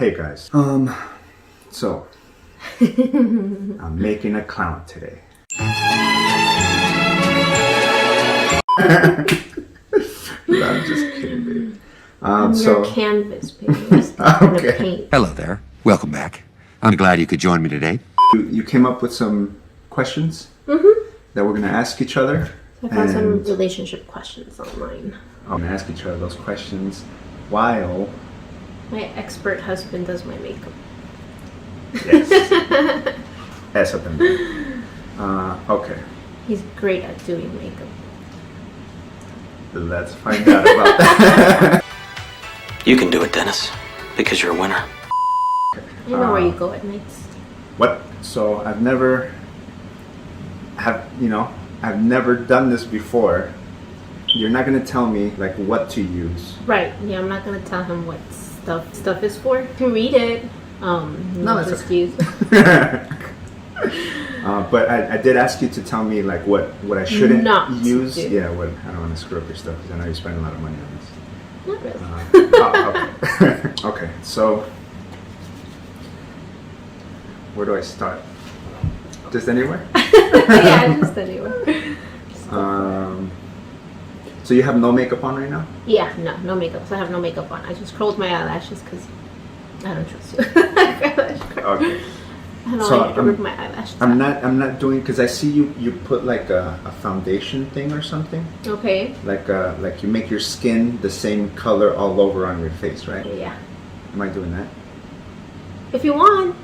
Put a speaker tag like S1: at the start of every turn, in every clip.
S1: Hey guys. So I'm making a clown today. No, I'm just kidding, baby.
S2: Your canvas, baby.
S1: Okay.
S2: Paint.
S3: Hello there. Welcome back. I'm glad you could join me today.
S1: You came up with some questions that we're going to ask each other.
S2: So I found some relationship questions online.
S1: I'm going to ask each other those questions while...
S2: My expert husband does my makeup.
S1: Yes. Eso también. Okay.
S2: He's great at doing makeup.
S1: Let's find out about that.
S4: You can do it, Dennis, because you're a winner.
S2: I know where you go at nights.
S1: What? So I've never done this before. You're not gonna tell me like what to use.
S2: Right. Yeah, I'm not gonna tell him what stuff is for. You can read it.
S1: No, that's
S2: just
S1: okay.
S2: use.
S1: But I did ask you to tell me like what I shouldn't
S2: Not
S1: use.
S2: do.
S1: Yeah, what I don't want to screw up your stuff because I know you spend a lot of money on this.
S2: Not really.
S1: Okay. Okay. So where do I start? Just anywhere?
S2: Yeah, just anywhere.
S1: So you have no makeup on right now?
S2: Yeah, no makeup. So I have no makeup on. I just curled my eyelashes because I don't trust you.
S1: Okay.
S2: I don't
S1: So,
S2: want you to rip my eyelashes
S1: I'm
S2: out.
S1: not doing because I see you put like a foundation thing or something.
S2: Okay.
S1: Like you make your skin the same color all over on your face, right?
S2: Yeah.
S1: Am I doing that?
S2: If you want,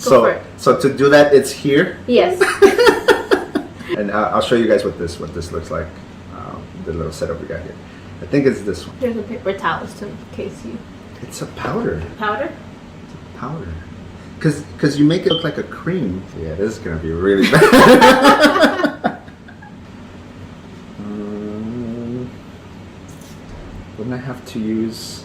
S2: go for it.
S1: So to do that, it's here,
S2: Yes.
S1: and I'll show you guys what this looks like. The little setup we got here. I think it's this one.
S2: Here's a paper towels too, in case you
S1: It's a powder.
S2: powder.
S1: Powder. Cause you make it look like a cream. Yeah, this is gonna be really bad. Wouldn't I have to use?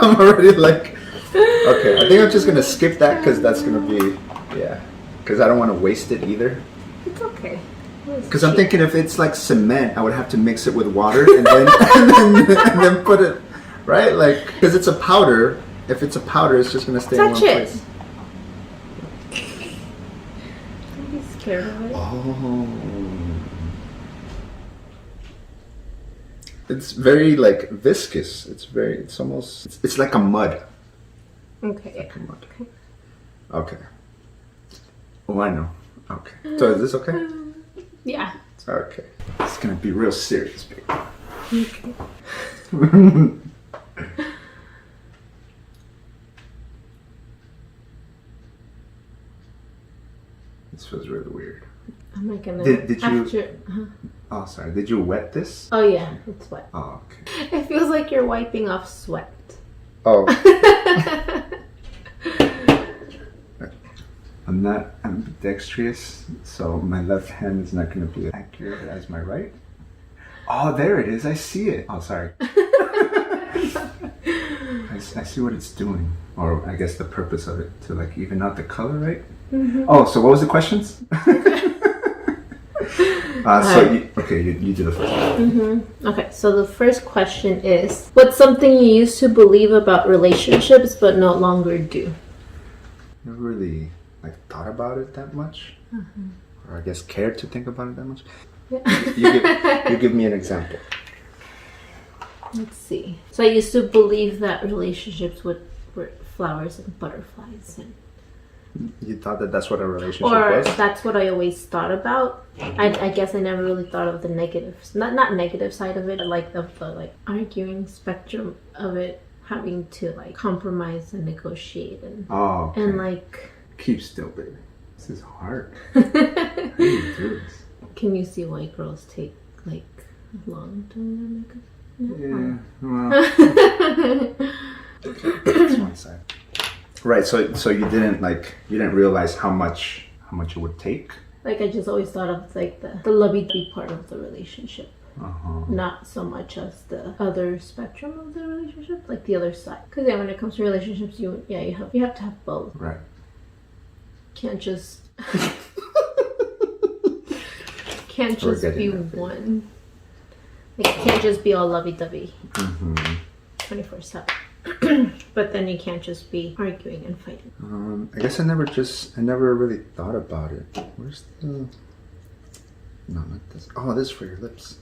S1: I'm already like, okay. I think I'm just gonna skip that because that's gonna be, yeah. Because I don't want to waste it either.
S2: It's okay.
S1: Because I'm thinking if it's like cement, I would have to mix it with water and then and then put it, right? Like, because it's a powder. If it's a powder, it's just gonna stay in one place.
S2: Don't be scared of it.
S1: Oh. It's very like viscous. It's like a mud.
S2: Okay.
S1: Like a mud.
S2: Okay.
S1: Okay. Oh, I know. Okay. So is this okay?
S2: Yeah.
S1: Okay. It's gonna be real serious, baby.
S2: Okay.
S1: This feels really weird.
S2: I'm not gonna.
S1: Did you?
S2: After,
S1: Oh, sorry. Did you wet this?
S2: Oh yeah, it's wet.
S1: Oh, okay.
S2: It feels like you're wiping off sweat.
S1: Oh. I'm not ambidextrous, so my left hand is not going to be as accurate as my right. Oh, there it is. I see it. Oh, sorry. I see what it's doing. Or I guess the purpose of it, to like even out the color, right? Mm-hmm. Oh, so what was the questions? You do the first one.
S2: Mm-hmm. Okay, so the first question is, what's something you used to believe about relationships but no longer do?
S1: Never really thought about it that much, or I guess cared to think about it that much. You give me an example.
S2: Let's see. So I used to believe that relationships were flowers and butterflies, and
S1: You thought that's what a relationship
S2: or
S1: was?
S2: that's what I always thought about. I guess I never really thought of the negatives, not negative side of it, like the arguing spectrum of it, having to compromise and negotiate and
S1: okay.
S2: and
S1: Keep still, baby. This is hard. How do you do this?
S2: Can you see why girls take long doing their makeup?
S1: Yeah. Well. That's one side. Right. So you didn't realize how much it would take.
S2: I just always thought of the lovey-dovey part of the relationship, not so much as the other spectrum of the relationship, like the other side. Because when it comes to relationships, you have to have both.
S1: Right.
S2: Can't just be one. Like, it can't just be all lovey-dovey 24/7. But then you can't just be arguing and fighting.
S1: I guess I never really thought about it. Where's the... No, not this. Oh, this is for your lips.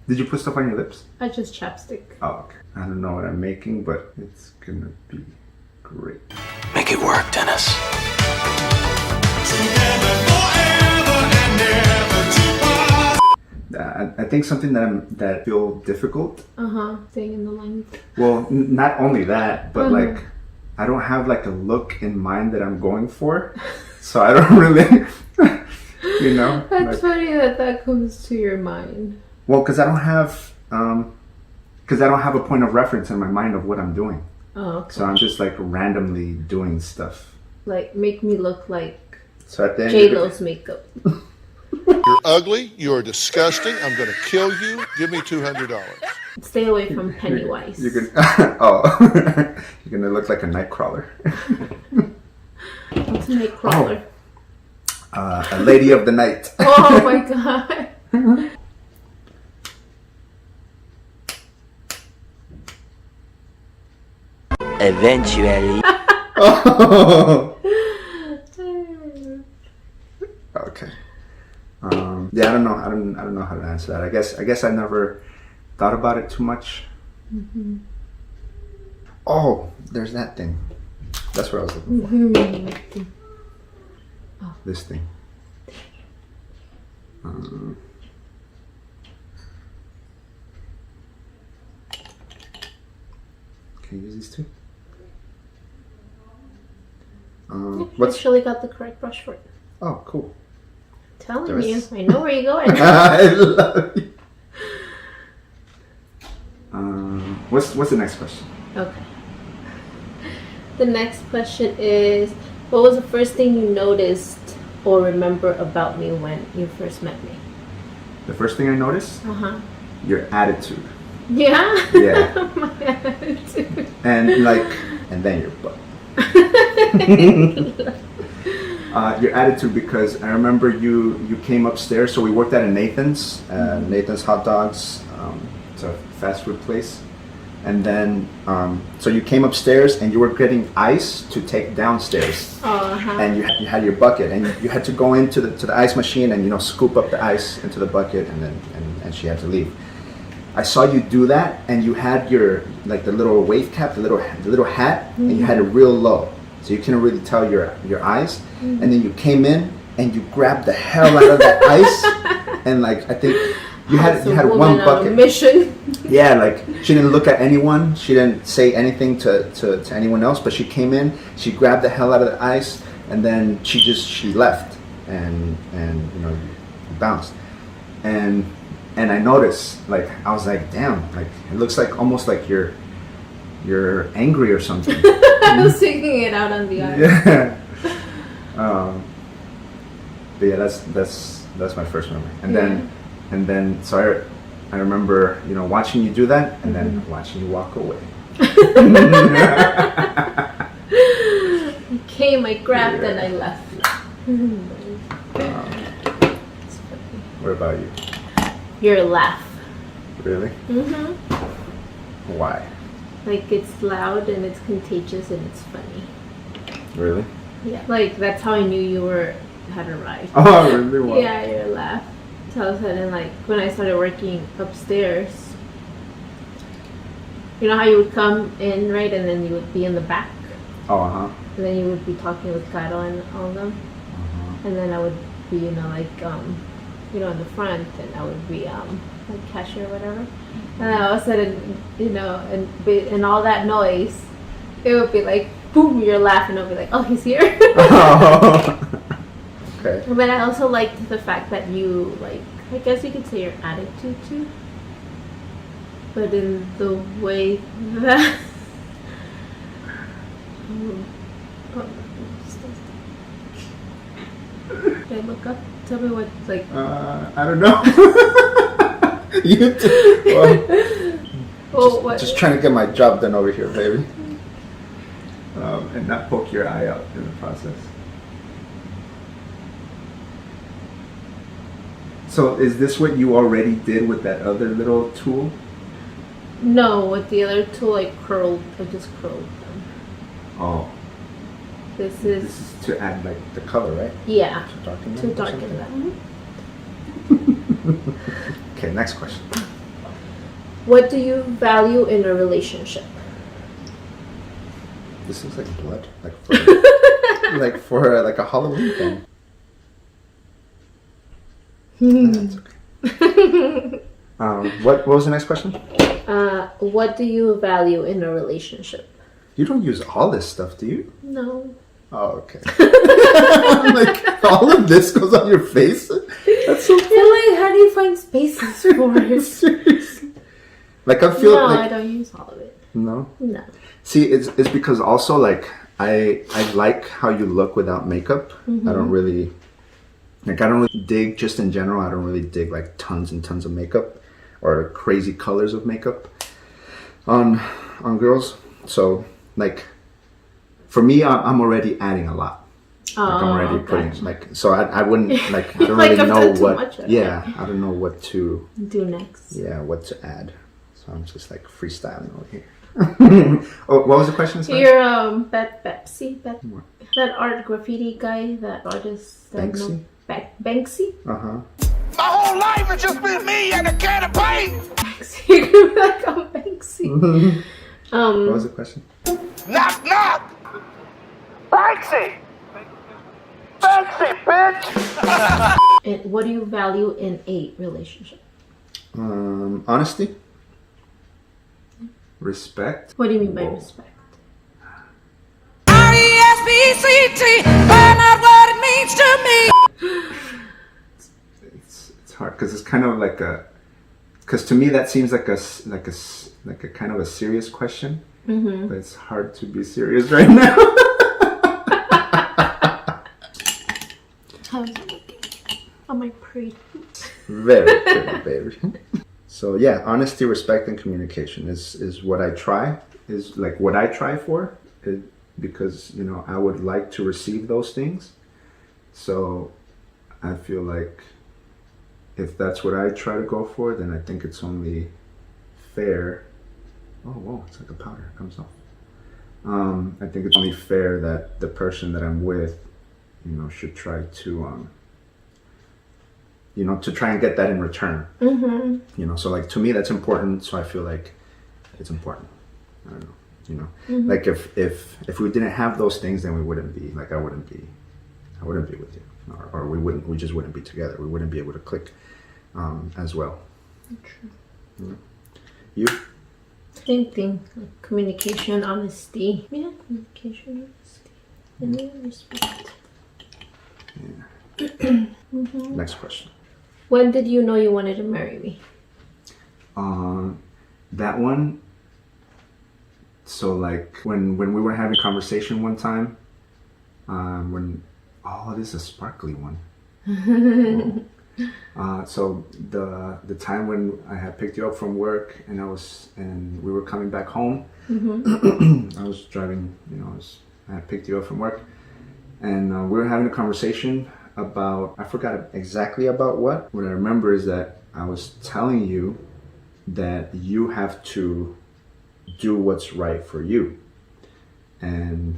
S1: Did you put stuff on your lips?
S2: I just chapstick.
S1: Oh, okay. I don't know what I'm making, but it's gonna be great.
S4: Make it work, Dennis.
S1: I think something that feel difficult.
S2: Staying in the line.
S1: Well, not only that, but like I don't have like a look in mind that I'm going for, so I don't really, you know.
S2: That's funny that comes to your mind.
S1: Well, because I don't have a point of reference in my mind of what I'm doing.
S2: Oh, okay.
S1: So I'm just like randomly doing stuff.
S2: Like, make me look like
S1: So at the end,
S2: J-Lo's makeup.
S5: You're ugly. You are disgusting. I'm going to kill you. Give me $200.
S2: Stay away from Pennywise.
S1: you're gonna you're gonna look like a night crawler.
S2: What's a night crawler?
S1: A lady of the night.
S2: Oh my god.
S6: Eventually.
S1: Oh. Okay. Yeah, I don't know. I don't know how to answer that. I guess I never thought about it too much. Oh, there's that thing. That's what I was looking for. This thing. Can you use these two?
S2: What's actually got the correct brush for it.
S1: Oh, cool.
S2: Telling you, I know where you're going.
S1: I love you. What's the next question?
S2: Okay. The next question is, what was the first thing you noticed or remember about me when you first met me?
S1: The first thing I noticed? Your attitude.
S2: Yeah?
S1: Yeah.
S2: My attitude.
S1: And then your butt. Your attitude, because I remember you came upstairs. So we worked at a Nathan's, Nathan's Hot Dogs. It's a fast food place. And then, so you came upstairs and you were getting ice to take downstairs. And you had your bucket and you had to go into the ice machine and scoop up the ice into the bucket, and she had to leave. I saw you do that, and you had your the little wave cap, the little hat, and you had it real low, so you couldn't really tell your eyes. And then you came in and you grabbed the hell out of that ice, and I think you had one bucket.
S2: Mission.
S1: Yeah, she didn't look at anyone, she didn't say anything to anyone else, but she came in, she grabbed the hell out of the ice, and then she left, and you bounced, and I noticed, I was like, damn, it looks almost like you're angry or something.
S2: I was taking it out on the ice.
S1: Yeah. But yeah, that's my first memory. And then so I remember watching you do that, and then watching you walk away.
S2: I came, I grabbed, and I left.
S1: What about you?
S2: Your laugh.
S1: Really? Why?
S2: It's loud and it's contagious and it's funny.
S1: Really?
S2: Yeah. That's how I knew you had arrived.
S1: Oh, really? Wow.
S2: Yeah, your laugh. So all of a sudden, when I started working upstairs, you know how you would come in, right, and then you would be in the back?
S1: Oh,
S2: And then you would be talking with Caro and all of them. And then I would be, in the front, and I would be cashier or whatever. And then all of a sudden, and all that noise, it would be boom, you're laughing. I'll be like, oh, he's here.
S1: Okay.
S2: But I also liked the fact that you, I guess you could say your attitude too. But in the way that... Did I look up? Tell me what,
S1: I don't know. You too. Well, just trying to get my job done over here, baby. And not poke your eye out in the process. So is this what you already did with that other little tool?
S2: No, with the other tool, I just curled them.
S1: Oh.
S2: This
S1: This
S2: is,
S1: is to add like the color, right?
S2: yeah,
S1: To darken
S2: to
S1: them or
S2: darken
S1: something?
S2: them.
S1: Okay, next question.
S2: What do you value in a relationship?
S1: This looks like blood, like for like a Halloween thing. That's okay. What was the next question?
S2: What do you value in a relationship?
S1: You don't use all this stuff, do you?
S2: No.
S1: Oh, okay. Like all of this goes on your face. That's so
S2: You're like, how do you find spaces for it?
S1: Seriously. Like I feel
S2: No, I
S1: like
S2: don't use all of it.
S1: no.
S2: No.
S1: See, it's because also like I like how you look without makeup. I don't really dig just in general. I don't really dig like tons and tons of makeup or crazy colors of makeup on girls. So like for me, I'm already adding a lot. Like I'm already putting
S2: gotcha.
S1: like so I wouldn't like I don't
S2: Like,
S1: really
S2: I've
S1: know
S2: done too
S1: what
S2: much of
S1: yeah I don't know what to
S2: Do next.
S1: what to add. So I'm just like freestyling over here. Oh, what was the question? Sorry?
S2: You're that art graffiti guy, that artist. That
S1: Banksy?
S2: Banksy?
S1: Uh-huh.
S6: My whole life has just been me and a can of paint.
S2: Banksy. You're like, I'm Banksy.
S1: What was the question?
S6: Knock, knock. Banksy. Banksy, bitch.
S2: And what do you value in a relationship?
S1: Honesty, respect.
S2: What do you mean by respect?
S6: R-E-S-P-C-T. Find out what it means to me.
S1: It's hard because it's kind of like because to me that seems like a kind of a serious question, but it's hard to be serious right now.
S2: How's it looking? Am I pretty?
S1: Very pretty, baby. So yeah, honesty, respect, and communication is what I try. Is like what I try for. Because I would like to receive those things. So I feel like if that's what I try to go for, then I think it's only fair. Oh, whoa, it's like a powder. It comes off. I think it's only fair that the person that I'm with, should try to, to try and get that in return. So like to me that's important. So I feel like it's important. I don't know. Like if we didn't have those things, then we wouldn't be like I wouldn't be with you, or we just wouldn't be together. We wouldn't be able to click as well.
S2: True.
S1: You?
S2: Same thing. Like communication, honesty. Yeah, communication, honesty, and then respect.
S1: Next question.
S2: When did you know you wanted to marry me?
S1: That one. So like when we were having a conversation one time, this is a sparkly one. So the time when I had picked you up from work and we were coming back home, I was driving. I had picked you up from work, and we were having a conversation about, I forgot exactly about what. What I remember is that I was telling you that you have to do what's right for you, and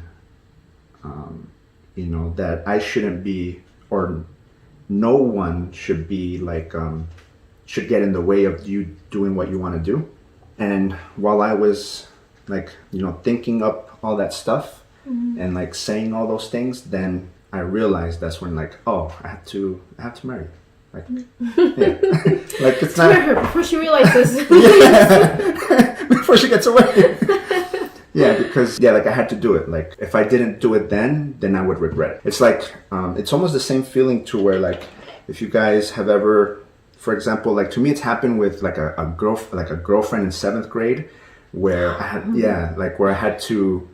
S1: that I shouldn't be, or no one should be like should get in the way of you doing what you want to do. And while I was like thinking up all that stuff and like saying all those things, then I realized that's when like, oh, I have to marry you. Like, yeah. Like it's not
S2: Her before she realizes.
S1: before she gets away. Yeah, because like I had to do it. Like if I didn't do it then I would regret it. It's like it's almost the same feeling to where like if you guys have ever, for example, like to me it's happened with like a girlfriend in 7th grade where I had where I had to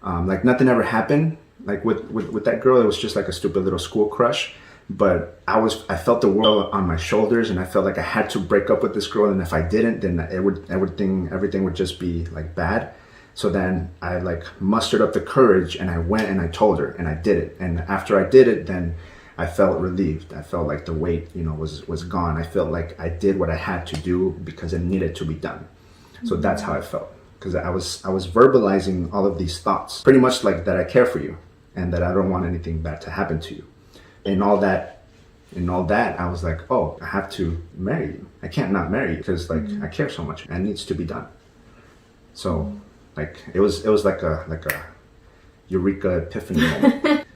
S1: like nothing ever happened. Like with that girl, it was just like a stupid little school crush. But I felt the world on my shoulders, and I felt like I had to break up with this girl, and if I didn't, then everything would just be like bad. So then I like mustered up the courage, and I went and I told her, and I did it. And after I did it, then I felt relieved. I felt like the weight, was gone. I felt like I did what I had to do because it needed to be done. So that's how I felt, because I was verbalizing all of these thoughts, pretty much like that I care for you and that I don't want anything bad to happen to you. And all that, I was like, oh, I have to marry you. I can't not marry you because like I care so much and it needs to be done. So like it was like a eureka epiphany moment.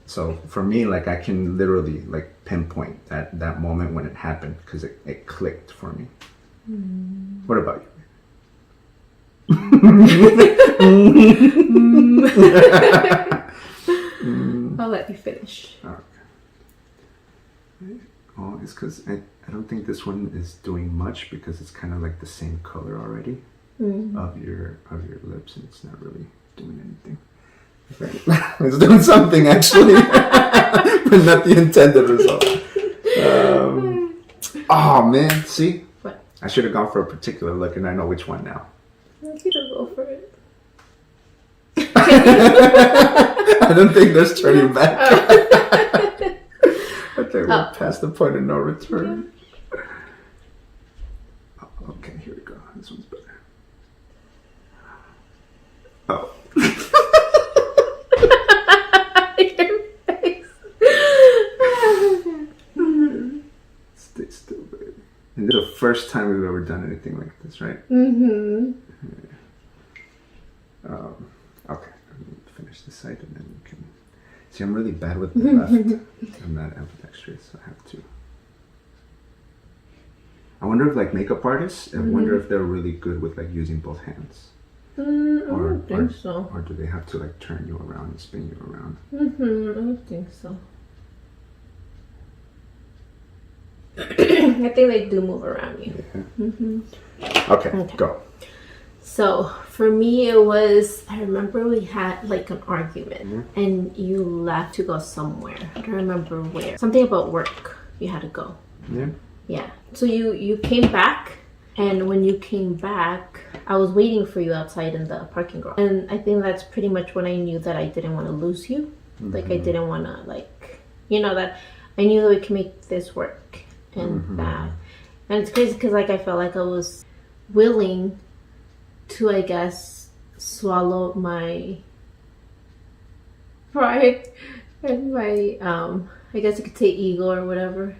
S1: So for me, like I can literally like pinpoint that moment when it happened because it clicked for me. What about you?
S2: I'll let you finish.
S1: Okay. Oh, it's because I don't think this one is doing much because it's kind of like the same color already of your lips, and it's not really doing anything. It's doing something actually, but not the intended result. Oh man, see?
S2: What?
S1: I should have gone for a particular look, and I know which one now.
S2: You can go for it.
S1: I don't think there's turning back. Okay, we're past the point of no return. Oh, okay, here we go. This one's better. Oh.
S2: Your face.
S1: Stay still, baby. And this is the first time we've ever done anything like this, right? Okay, I'm going to finish this side and then we can... See, I'm really bad with the left. I'm not ambidextrous, so I have to... I wonder if like makeup artists, I wonder if they're really good with like using both hands.
S2: I don't think so.
S1: Or do they have to like turn you around and spin you around?
S2: I don't think so. I think they do move around you.
S1: Yeah. Okay, go.
S2: So for me, it was, I remember we had like an argument and you left to go somewhere. I don't remember where. Something about work. You had to go.
S1: Yeah.
S2: Yeah. So you came back, and when you came back, I was waiting for you outside in the parking garage. And I think that's pretty much when I knew that I didn't want to lose you. Like I didn't want to that I knew that we can make this work and that. And it's crazy because like I felt like I was willing to, I guess, swallow my pride and my I guess you could say ego or whatever,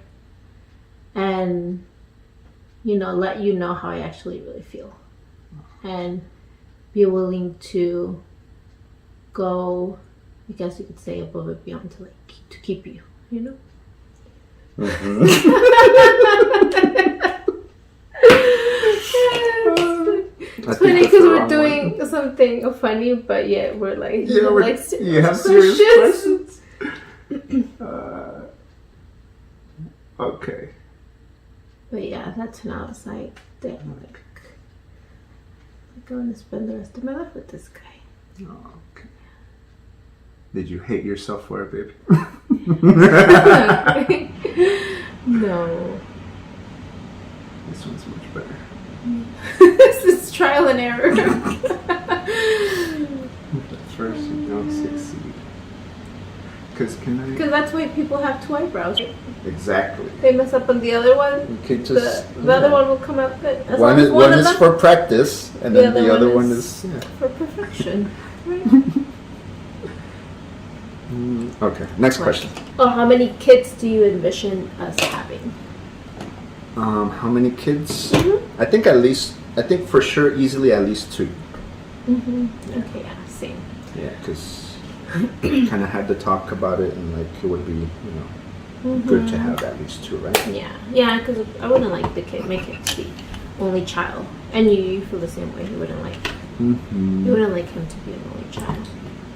S2: and let you know how I actually really feel, and be willing to go, I guess you could say, above and beyond to keep you, It's funny because we're doing something funny, but yet we're like,
S1: you have serious questions. Okay.
S2: But yeah, that's when I was like, damn, I'm going to spend the rest of my life with this guy.
S1: Oh, okay. Did you hate yourself for it, baby?
S2: No.
S1: This one's much better.
S2: This is trial and error.
S1: First, you don't succeed. Because
S2: that's why people have two eyebrows. Right?
S1: Exactly.
S2: They mess up on the other one.
S1: You could just,
S2: the other one will come out good.
S1: One is for practice, and then the other one is
S2: for perfection. Right?
S1: Okay, next question.
S2: Oh, how many kids do you envision us having?
S1: How many kids? I think for sure, easily at least 2.
S2: Okay, yeah, same.
S1: Yeah, because kind of had to talk about it, and like it would be, good to have at least 2, right?
S2: Yeah, because I wouldn't like my kid to be only child, and you feel the same way. You wouldn't like him to be an only child.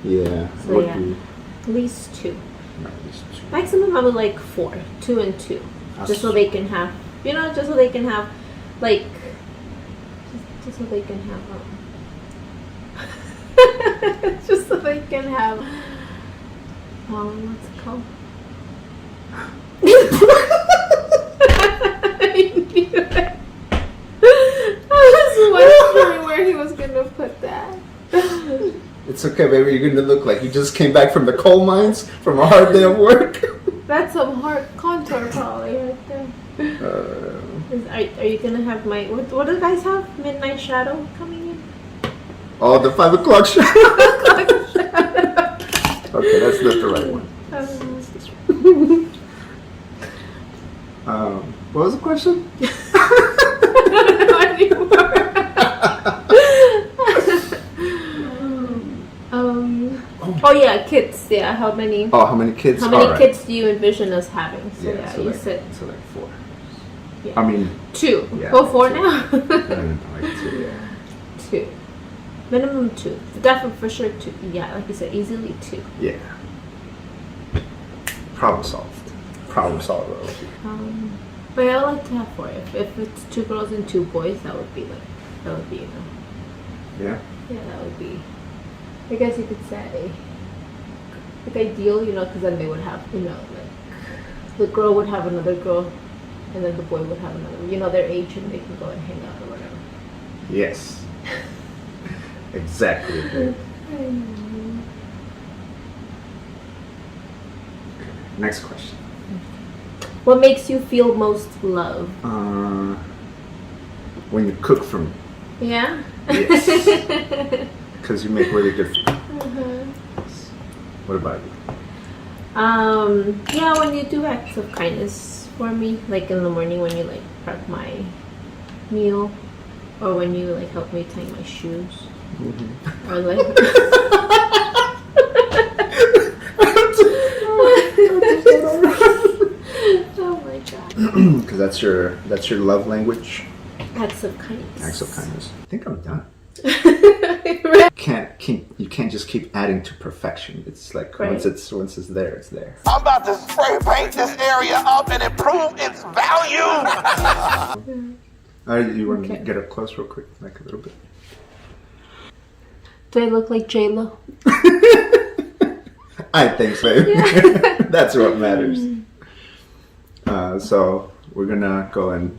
S1: Yeah.
S2: So yeah, at least 2.
S1: At least 2.
S2: Maximum, I would like 4, 2 and 2, just so they can have, just so they can have, like, just so they can have, just so they can have, what's it called? I knew it. I was wondering where he was gonna put that.
S1: It's okay, baby. You're gonna look like you just came back from the coal mines from a hard day of work.
S2: That's some hard contour probably right there. Are you gonna have my what do guys have? Midnight shadow coming in?
S1: Oh, the 5 o'clock shadow. Okay, that's not the right one. What was the question?
S2: Oh yeah, kids. Yeah, how many?
S1: Oh, how many kids?
S2: How many
S1: All right.
S2: kids do you envision us having? So
S1: Yeah,
S2: yeah,
S1: so
S2: you
S1: like,
S2: said
S1: so like 4.
S2: Yeah.
S1: I mean,
S2: 2.
S1: Yeah,
S2: Go 4
S1: 2.
S2: now.
S1: like 2, yeah.
S2: 2. Minimum 2. Definitely for sure 2. Yeah, like you said, easily 2.
S1: Yeah. Problem solved. Problem solved.
S2: But yeah, I like to have 4. If it's 2 girls and 2 boys, that would be you know.
S1: Yeah.
S2: Yeah, that would be. I guess you could say. Like ideal, you know, because then they would have, you know, like the girl would have another girl, and then the boy would have another. You know, their age, and they can go and hang out or whatever.
S1: Yes. Exactly. Babe. Next question.
S2: What makes you feel most loved?
S1: When you cook for me.
S2: Yeah.
S1: Yes. Because you make really good food. What about you?
S2: Yeah, when you do acts of kindness for me, like in the morning when you like prep my meal, or when you like help me tie my shoes, or like. Oh my god.
S1: Because that's your love language.
S2: Acts of kindness.
S1: Acts of kindness. I think I'm done.
S2: Right.
S1: You can't just keep adding to perfection. It's like
S2: Right.
S1: once it's there, it's there.
S7: I'm about to spray paint this area up and improve its value.
S1: You want to
S2: Okay.
S1: get up close real quick, like a little bit?
S2: Do I look like J-Lo?
S1: I think so. That's what matters. So we're gonna go and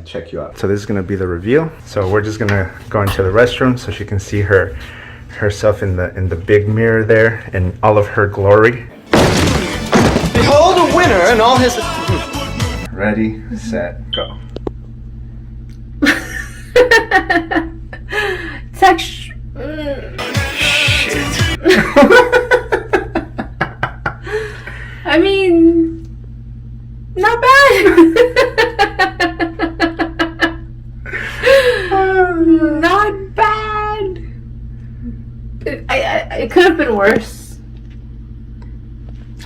S1: check you out. So this is gonna be the reveal. So we're just gonna go into the restroom so she can see herself in the big mirror there in all of her glory.
S7: Behold a winner and all his.
S1: Ready, set, go.
S2: Shit. I mean, not bad. Not bad. It could have been worse.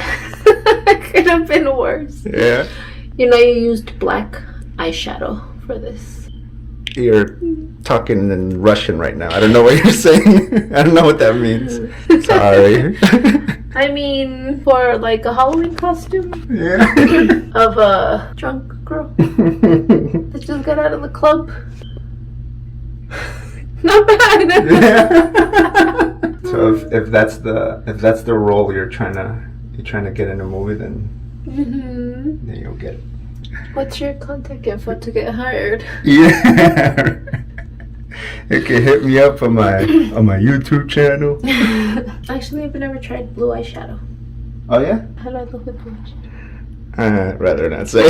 S2: It could have been worse.
S1: Yeah.
S2: You know, you used black eyeshadow for this.
S1: You're talking in Russian right now. I don't know what you're saying. I don't know what that means. Sorry.
S2: I mean, for like a Halloween costume
S1: Yeah.
S2: of a drunk girl that just got out of the club. Not bad.
S1: Yeah. So if that's the role you're trying to get in a movie, then you'll get it.
S2: What's your contact info to get hired?
S1: Yeah. You can hit me up on my YouTube channel.
S2: Actually, I've never tried blue eyeshadow.
S1: Oh yeah?
S2: How do I look with blue eyeshadow?
S1: I'd rather not say.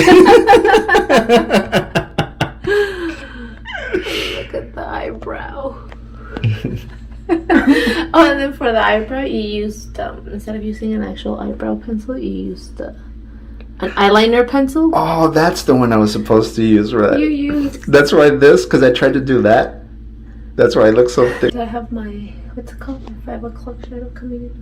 S2: Look at the eyebrow. Oh, and then for the eyebrow, you used instead of using an actual eyebrow pencil, you used an eyeliner pencil.
S1: Oh, that's the one I was supposed to use, right?
S2: You used.
S1: That's why because I tried to do that. That's why I look so thick.
S2: I have my what's it called? My 5 o'clock shadow coming in.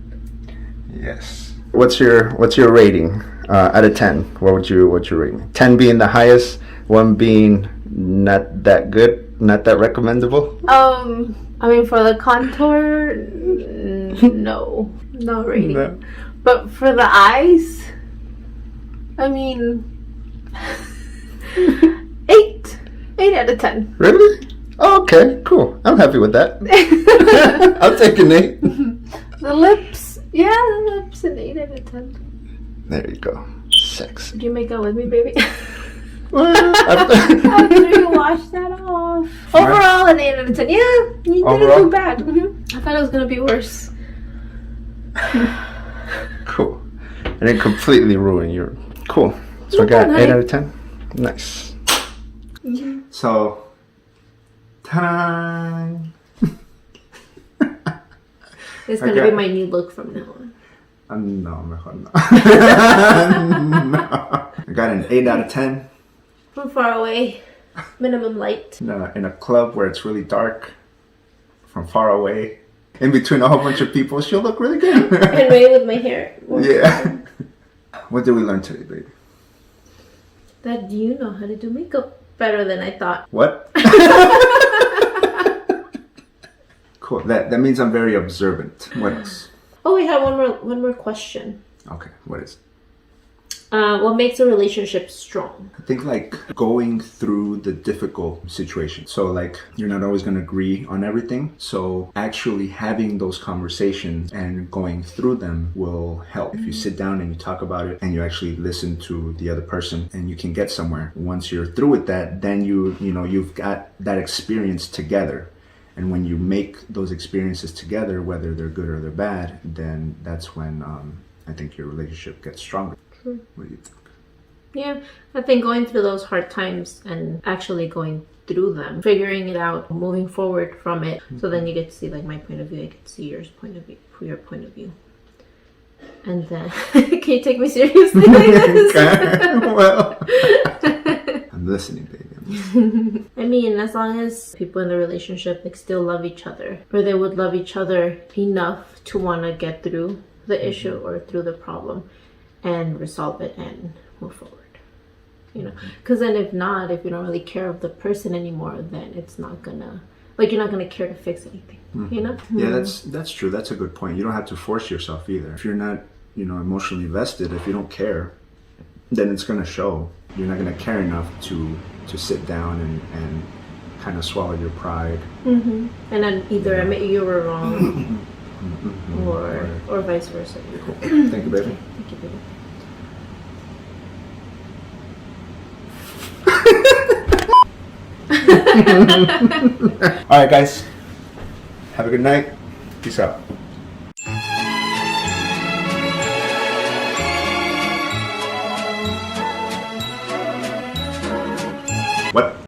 S1: Yes. What's your rating out of 10? What's your rating? 10 being the highest, 1 being not that good, not that recommendable.
S2: I mean, for the contour, no rating.
S1: No.
S2: But for the eyes, I mean, 8 out of 10.
S1: Really? Oh, okay, cool. I'm happy with that. I'll take an 8.
S2: The lips, an 8 out of 10.
S1: There you go. Sexy.
S2: Did you make out with me, baby?
S1: After
S2: After you wash that off. Overall, an 8 out of 10. Yeah, you didn't
S1: Overall?
S2: do bad. I thought it was gonna be worse.
S1: Cool. I didn't completely ruin your. Cool. So I got 8 out of 10. Nice. So, ta-da!
S2: It's gonna be my new look from now on.
S1: No, mejor no. No. I got an 8 out of 10.
S2: From far away, minimum light.
S1: In a club where it's really dark, from far away, in between a whole bunch of people, she'll look really good.
S2: And Ray with my hair.
S1: Yeah. What did we learn today, baby?
S2: That you know how to do makeup better than I thought.
S1: What? Cool. That means I'm very observant. What else?
S2: Oh, we have one more question.
S1: Okay. What is it?
S2: What makes a relationship strong?
S1: I think like going through the difficult situation. So like you're not always going to agree on everything. So actually having those conversations and going through them will help. If you sit down and you talk about it and you actually listen to the other person and you can get somewhere. Once you're through with that, then you've got that experience together. And when you make those experiences together, whether they're good or they're bad, then that's when I think your relationship gets stronger.
S2: True.
S1: What do you think?
S2: Yeah, I think going through those hard times and actually going through them, figuring it out, moving forward from it, so then you get to see like my point of view, I get to see your point of view. And then, can you take me seriously like this?
S1: Well, I'm listening, baby.
S2: I mean, as long as people in the relationship like still love each other, or they would love each other enough to want to get through the issue or through the problem and resolve it and move forward. Because then if you don't really care of the person anymore, then it's not gonna, like, you're not gonna care to fix anything.
S1: Yeah, that's true. That's a good point. You don't have to force yourself either. If you're not emotionally invested, if you don't care, then it's gonna show. You're not gonna care enough to sit down and kind of swallow your pride.
S2: And then either admit you were wrong or vice versa.
S1: Cool. Thank you, baby.
S2: Thank you, baby.
S1: All right, guys. Have a good night. Peace out.